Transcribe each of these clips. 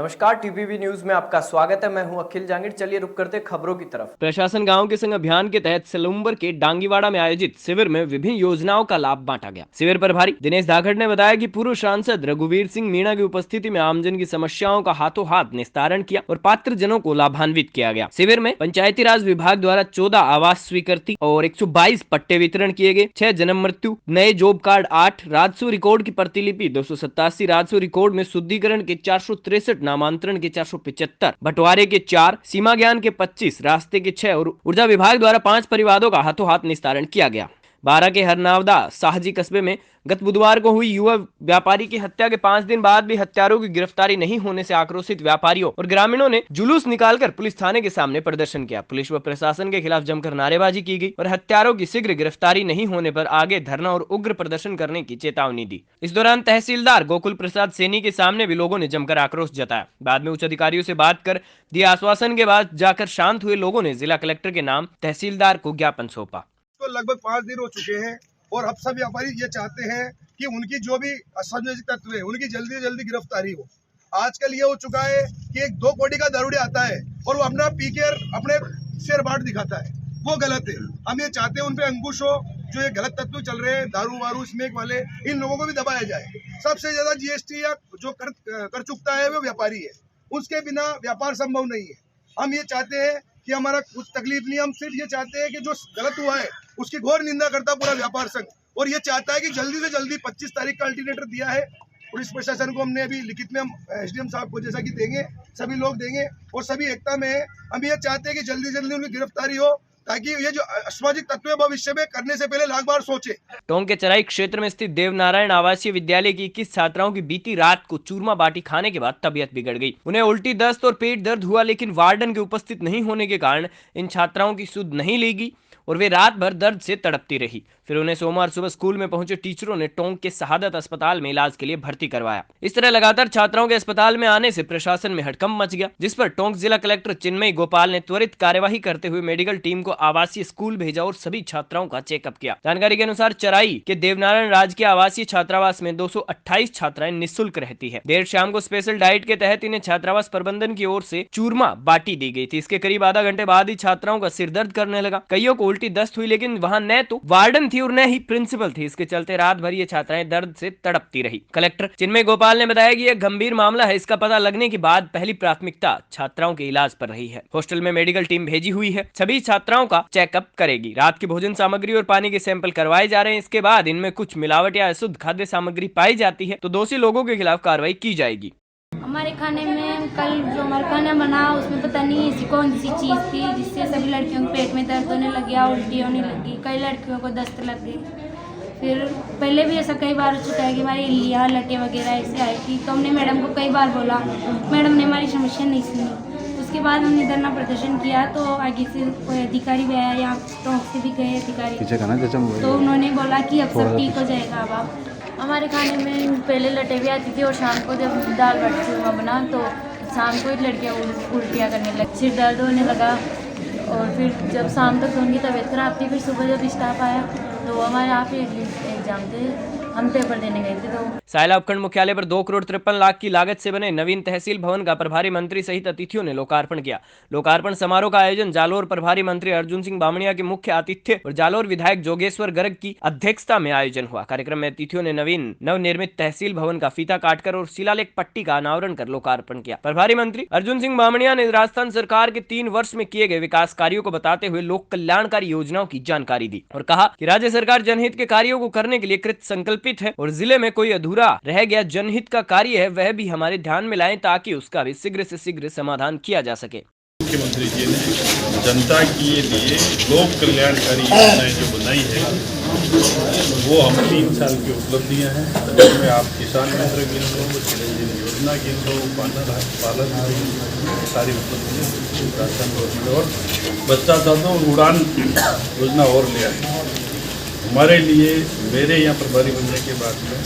नमस्कार, TPV news में आपका स्वागत है। मैं हूं अखिल जांगिड़। चलिए रुक करते खबरों की तरफ। प्रशासन गांव के संग अभियान के तहत सेलुम्बर के डांगीवाड़ा में आयोजित शिविर में विभिन्न योजनाओं का लाभ बांटा गया। शिविर प्रभारी दिनेश धाकड़ ने बताया कि पूर्व सांसद रघुवीर सिंह मीणा की उपस्थिति में आमजन की समस्याओं का हाथों हाथ निस्तारण किया और पात्र जनों को लाभान्वित किया गया। शिविर में पंचायती राज विभाग द्वारा 14 आवास स्वीकृति और 122 पट्टे वितरण किए गए। 6 जन्म मृत्यु, नए जॉब कार्ड 8, राजस्व रिकॉर्ड की प्रतिलिपि 287, राजस्व रिकॉर्ड में शुद्धिकरण के 463, नामांतरण के 475, बंटवारे के 4, सीमा ज्ञान के 25, रास्ते के 6 और ऊर्जा विभाग द्वारा 5 परिवारों का हाथों हाथ निस्तारण किया गया। बारा के हरनावदा साहजी कस्बे में गत बुधवार को हुई युवा व्यापारी की हत्या के 5 दिन बाद भी हत्यारों की गिरफ्तारी नहीं होने से आक्रोशित व्यापारियों और ग्रामीणों ने जुलूस निकालकर पुलिस थाने के सामने प्रदर्शन किया। पुलिस व प्रशासन के खिलाफ जमकर नारेबाजी की गई और हत्यारों की शीघ्र गिरफ्तारी नहीं होने पर आगे धरना और उग्र प्रदर्शन करने की चेतावनी दी। इस दौरान तहसीलदार गोकुल प्रसाद सैनी के सामने भी लोगों ने जमकर आक्रोश जताया। बाद में उच्च अधिकारियों से बात कर दिए आश्वासन के बाद जाकर शांत हुए लोगों ने जिला कलेक्टर के नाम तहसीलदार को ज्ञापन सौंपा। तो लगभग 5 दिन हो चुके हैं और अब सब व्यापारी ये चाहते हैं कि उनकी जो भी असामाजिक तत्व है उनकी जल्दी से जल्दी गिरफ्तारी हो। आजकल ये हो चुका है कि एक 2 कोटी का दारूड़ी आता है और वो अपना पीकर अपने शेर बाट दिखाता है, वो गलत है। हम ये चाहते हैं उन पे अंकुश हो। जो ये गलत तत्व चल रहे हैं दारू वारू स्मेक वाले, इन लोगों को भी दबाया जाए। सबसे ज्यादा जीएसटी या जो कर चुकता है वो व्यापारी है, उसके बिना व्यापार संभव नहीं है। हम ये चाहते हैं कि हमारा कुछ तकलीफ नहीं, हम सिर्फ ये चाहते हैं कि जो गलत हुआ है उसकी घोर निंदा करता पूरा व्यापार संघ, और ये चाहता है कि जल्दी से जल्दी 25 तारीख का अल्टरनेटर दिया है पुलिस प्रशासन को। हमने अभी लिखित में हम एसडीएम साहब को जैसा कि देंगे, सभी लोग देंगे और सभी एकता में है। हम ये चाहते हैं कि जल्दी से जल्दी उनकी गिरफ्तारी हो ताकि ये जो असामाजिक तत्व है भविष्य में करने से पहले लाख बार सोचे। टोंक के चराई क्षेत्र में स्थित देवनारायण आवासीय विद्यालय की 21 छात्राओं की बीती रात को चूरमा बाटी खाने के बाद तबीयत बिगड़ गई। उन्हें उल्टी, दस्त और पेट दर्द हुआ, लेकिन वार्डन के उपस्थित नहीं होने के कारण इन छात्राओं की सुध नहीं ली गई और वे रात भर दर्द से तड़पती रही। फिर उन्हें सोमवार सुबह स्कूल में पहुंचे टीचरों ने टोंक के शहादत अस्पताल में इलाज के लिए भर्ती करवाया। इस तरह लगातार छात्राओं के अस्पताल में आने से प्रशासन में हड़कंप मच गया, जिस पर टोंक जिला कलेक्टर चिन्मयी गोपाल ने त्वरित कार्यवाही करते हुए मेडिकल टीम को आवासीय स्कूल भेजा और सभी छात्राओं का चेकअप किया। जानकारी के अनुसार चराई के देवनारायण राजकीय आवासीय छात्रावास में 228 छात्राएं निःशुल्क रहती है। देर शाम को स्पेशल डाइट के तहत इन्हें छात्रावास प्रबंधन की ओर से चूरमा बाटी दी गई थी। इसके करीब आधा घंटे बाद ही छात्राओं का सिर दर्द करने लगा। कईयों को उल्टी दस्त हुई, लेकिन वहां न तो वार्डन थी और न ही प्रिंसिपल थी। इसके चलते रात भर ये छात्राएं दर्द से तड़पती रही। कलेक्टर चिन्मय गोपाल ने बताया कि यह गंभीर मामला है। इसका पता लगने के बाद पहली प्राथमिकता छात्राओं के इलाज पर रही है। हॉस्टल में मेडिकल टीम भेजी हुई है, सभी छात्राओं का चेकअप करेगी। रात की भोजन सामग्री और पानी के सैंपल करवाए जा रहे हैं। इसके बाद इनमें कुछ मिलावट या अशुद्ध खाद्य सामग्री पाई जाती है तो दोषी लोगों के खिलाफ कार्रवाई की जाएगी। हमारे खाने में कल जो हमारा खाना बना उसमें पता नहीं ऐसी कौन सी चीज़ थी जिससे सभी लड़कियों के पेट में दर्द होने लग गया, उल्टी होने लगी, कई लड़कियों को दस्त लग गई। फिर पहले भी ऐसा कई बार हो चुका है कि हमारी इल्लियाँ लटे वगैरह ऐसे आई थी, तो हमने मैडम को कई बार बोला, मैडम ने हमारी समस्या नहीं सुनी। उसके बाद हमने धरना प्रदर्शन किया तो आगे से कोई अधिकारी भी आया, यहाँ टोंक से भी गए अधिकारी, तो उन्होंने बोला कि अब सब ठीक हो जाएगा। अब आप हमारे खाने में पहले लटे भी आती थी और शाम को जब दाल बाटी चूरमा बना तो शाम को ही लड़कियाँ उल्टियाँ करने लगी, सिर दर्द होने लगा। और फिर जब शाम तक उनकी तबीयत खराब थी, फिर सुबह जब स्टाफ आया तो हमारे यहाँ पे एग्जाम थे, हम पेपर देने गए थे। तो सायला उपखंड मुख्यालय पर 2,53,00,000 की लागत से बने नवीन तहसील भवन का प्रभारी मंत्री सहित अतिथियों ने लोकार्पण किया। लोकार्पण समारोह का आयोजन जालोर प्रभारी मंत्री अर्जुन सिंह बामणिया के मुख्य आतिथ्य और जालोर विधायक जोगेश्वर गर्ग की अध्यक्षता में आयोजन हुआ। कार्यक्रम में अतिथियों ने नवनिर्मित तहसील भवन का फीता काटकर और शिलालेख पट्टी का अनावरण कर लोकार्पण किया। प्रभारी मंत्री अर्जुन सिंह बामणिया ने राजस्थान सरकार के 3 वर्ष में किए गए विकास कार्यों को बताते हुए लोक कल्याणकारी योजनाओं की जानकारी दी और कहा कि राज्य सरकार जनहित के कार्यों को करने के लिए कृत संकल्पित है और जिले में कोई अधूरा रह गया जनहित का कार्य है वह भी हमारे ध्यान में लाएं ताकि उसका भी शीघ्र से शीघ्र समाधान किया जा सके। मुख्यमंत्री जी ने जनता के लिए लोक कल्याणकारी योजनाएं जो बनाई है वो हम 3 साल की उपलब्धियां हैं। जिसमें आप किसान मित्र गिन लो, चिरंजीवी योजना गिन लो, पालन सारी उपलब्धियां राजस्थान गवर्नमेंट और बच्चा दादो उड़ान योजना और ले आए। हमारे लिए मेरे यहाँ प्रभारी बनने के बाद में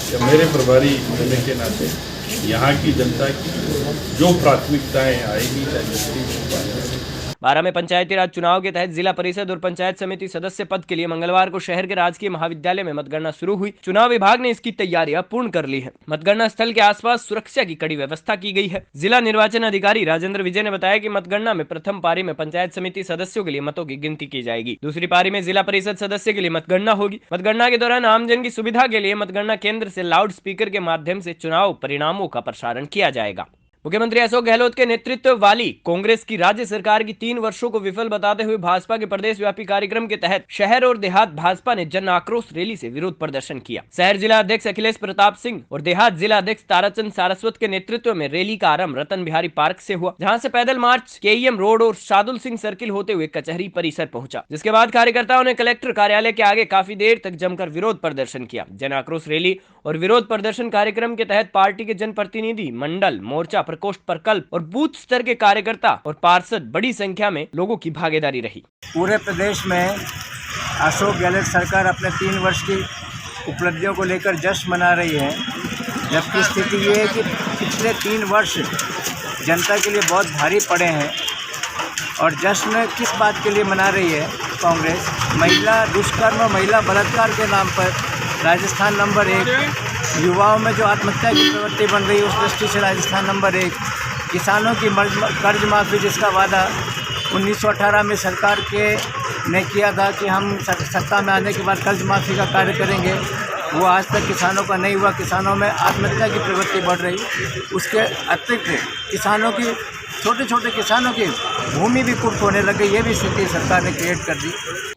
या मेरे प्रभारी बनने के नाते यहाँ की जनता की जो प्राथमिकताएं आएगी, चाहे बारह में पंचायती राज चुनाव के तहत जिला परिषद और पंचायत समिति सदस्य पद के लिए मंगलवार को शहर के राजकीय महाविद्यालय में मतगणना शुरू हुई। चुनाव विभाग ने इसकी तैयारियां पूर्ण कर ली है। मतगणना स्थल के आसपास सुरक्षा की कड़ी व्यवस्था की गई है। जिला निर्वाचन अधिकारी राजेंद्र विजय ने बताया कि मतगणना में प्रथम पारी में पंचायत समिति सदस्यों के लिए मतों की गिनती की जाएगी। दूसरी पारी में जिला परिषद सदस्य के लिए मतगणना होगी। मतगणना के दौरान आमजन की सुविधा के लिए मतगणना केंद्र से लाउड स्पीकर के माध्यम से चुनाव परिणामों का प्रसारण किया जाएगा। मुख्यमंत्री अशोक गहलोत के नेतृत्व वाली कांग्रेस की राज्य सरकार की 3 वर्षों को विफल बताते हुए भाजपा के प्रदेश व्यापी कार्यक्रम के तहत शहर और देहात भाजपा ने जन आक्रोश रैली से विरोध प्रदर्शन किया। शहर जिला अध्यक्ष अखिलेश प्रताप सिंह और देहात जिला अध्यक्ष ताराचंद सारस्वत के नेतृत्व में रैली का आरंभ रतन बिहारी पार्क से हुआ, जहां से पैदल मार्च केईएम रोड और शादुल सिंह सर्किल होते हुए कचहरी परिसर पहुंचा, जिसके बाद कार्यकर्ताओं ने कलेक्टर कार्यालय के आगे काफी देर तक जमकर विरोध प्रदर्शन किया। जन आक्रोश रैली और विरोध प्रदर्शन कार्यक्रम के तहत पार्टी के जनप्रतिनिधि मंडल, मोर्चा प्रकोष्ठ, प्रकल्प और बूथ स्तर के कार्यकर्ता और पार्षद बड़ी संख्या में लोगों की भागीदारी रही। पूरे प्रदेश में अशोक गहलोत सरकार अपने 3 वर्ष की उपलब्धियों को लेकर जश्न मना रही है, जबकि स्थिति ये है कि पिछले 3 वर्ष जनता के लिए बहुत भारी पड़े हैं। और जश्न किस बात के लिए मना रही है कांग्रेस? महिला दुष्कर्म और महिला बलात्कार के नाम पर राजस्थान नंबर 1, युवाओं में जो आत्महत्या की प्रवृत्ति बन रही है उस दृष्टि से राजस्थान नंबर 1, किसानों की कर्ज माफ़ी जिसका वादा 1918 में सरकार ने किया था कि हम सत्ता में आने के बाद कर्ज माफ़ी का कार्य करेंगे, वो आज तक किसानों का नहीं हुआ। किसानों में आत्महत्या की प्रवृत्ति बढ़ रही। उसके अतिरिक्त किसानों की छोटे छोटे किसानों की भूमि भी कुर्क होने लगे, ये भी स्थिति सरकार ने क्रिएट कर दी।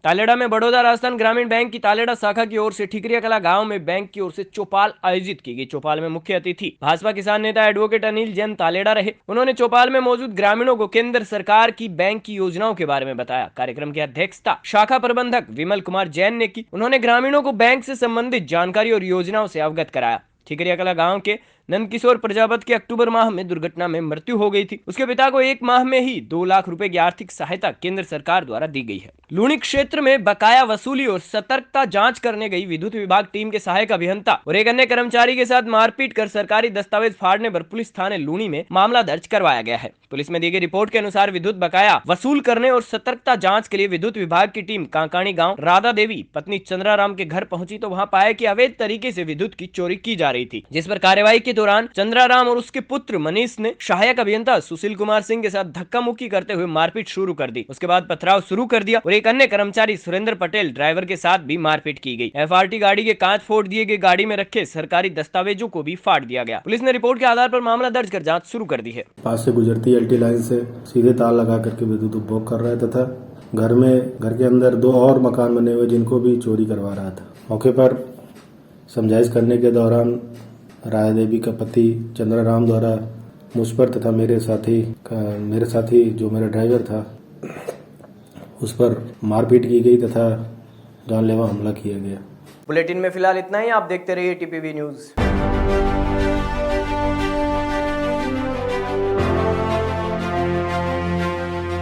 तालेड़ा में बड़ौदा राजस्थान ग्रामीण बैंक की तालेड़ा शाखा की ओर से ठिकरिया कला गांव में बैंक की ओर से चौपाल आयोजित की गई। चौपाल में मुख्य अतिथि भाजपा किसान नेता एडवोकेट अनिल जैन तालेड़ा रहे। उन्होंने चौपाल में मौजूद ग्रामीणों को केंद्र सरकार की बैंक की योजनाओं के बारे में बताया। कार्यक्रम की अध्यक्षता शाखा प्रबंधक विमल कुमार जैन ने की। उन्होंने ग्रामीणों को बैंक से संबंधित जानकारी और योजनाओं से अवगत कराया। ठिकरिया कला गांव के नंदकिशोर प्रजापति की अक्टूबर माह में दुर्घटना में मृत्यु हो गई थी। उसके पिता को 1 माह में ही 2 लाख रुपए की आर्थिक सहायता केंद्र सरकार द्वारा दी गई है। लूणी क्षेत्र में बकाया वसूली और सतर्कता जांच करने गई विद्युत विभाग टीम के सहायक अभियंता और एक अन्य कर्मचारी के साथ मारपीट कर सरकारी दस्तावेज फाड़ने पर पुलिस थाने लूणी में मामला दर्ज करवाया गया है। पुलिस में दी गई रिपोर्ट के अनुसार विद्युत बकाया वसूल करने और सतर्कता जांच के लिए विद्युत विभाग की टीम कांकाणी गांव राधा देवी पत्नी चंद्राराम के घर पहुंची तो वहां पाया कि अवैध तरीके से विद्युत की चोरी की जा रही थी, जिस पर कार्रवाई के दौरान चंद्राराम और उसके पुत्र मनीष ने सहायक अभियंता सुशील कुमार सिंह के साथ धक्का मुक्की करते हुए मारपीट शुरू कर दी। उसके बाद पथराव शुरू कर दिया और एक अन्य कर्मचारी सुरेंद्र पटेल ड्राइवर के साथ भी मारपीट की गई। एफआरटी गाड़ी के कांच फोड़ दिए गए, गाड़ी में रखे सरकारी दस्तावेजों को भी फाड़ दिया गया। पुलिस ने रिपोर्ट के आधार पर मामला दर्ज कर जांच शुरू कर दी है। पास से गुजरती एलटी लाइन से सीधे तार लगा करके विद्युत उपभोग कर रहा है तथा घर के अंदर 2 और मकान बने हुए जिनको भी चोरी करवा रहा था। मौके पर समझाइश करने के दौरान राधा देवी का पति चंद्राराम द्वारा मुझ पर तथा मेरे साथी जो मेरा ड्राइवर था उस पर मारपीट की गई तथा जानलेवा हमला किया गया। बुलेटिन में फिलहाल इतना ही। आप देखते रहिए टीपीवी न्यूज।